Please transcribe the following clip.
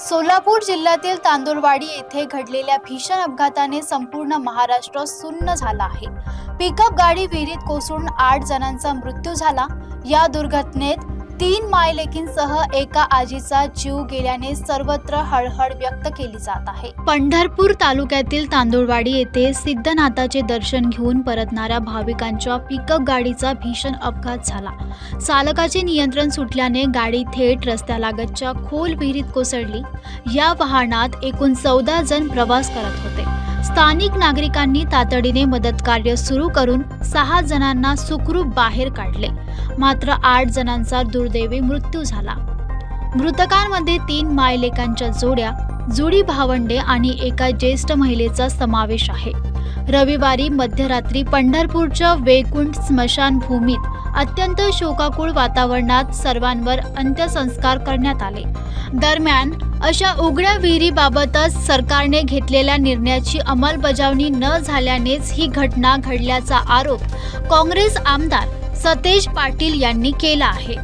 सोलापूर जिल्ह्यातील तांदुळवाडी येथे घडलेल्या भीषण अपघाताने संपूर्ण महाराष्ट्र सुन्न झाला आहे। पिकअप गाडी विहिरीत कोसळून 8 जणांचा मृत्यू झाला। या दुर्घटनेत 3 मायलेकींसह एका आजीचा जीव गेल्याने सर्वत्र हळहळ व्यक्त केली जात आहे। पंढरपूर तालुक्यातील तांदुळवाडी येथे सिद्धनाथाचे दर्शन घेऊन परतणाऱ्या भाविकांच्या पिकअप गाडीचा भीषण अपघात झाला। चालकाचे नियंत्रण सुटल्याने गाडी थेट रस्त्यालगतच्या खोल विहिरीत कोसळली। या वाहनात एकूण 14 जण प्रवास करत होते। स्थानिक नागरिकांनी तातडीने मदत कार्य सुरू करून 6 जणांना सुखरूप बाहेर काढले, मात्र 8 जणांचा दुर्दैवी मृत्यू झाला। मृतकांमध्ये 3 मायलेकांच्या जोड्या, जुळी भावंडे आणि एका ज्येष्ठ महिलेचा समावेश आहे। रविवारी मध्यरात्री पंढरपूरच्या वैकुंठ स्मशानभूमीत अत्यंत शोकाकुळ वातावरणात सर्वांवर अंत्यसंस्कार करण्यात आले। दरम्यान अशा उघड्या विहिरीबाबतच सरकारने घेतलेल्या निर्णयाची अंमलबजावणी न झाल्यानेच ही घटना घडल्याचा आरोप काँग्रेस आमदार सतेज पाटील यांनी केला आहे।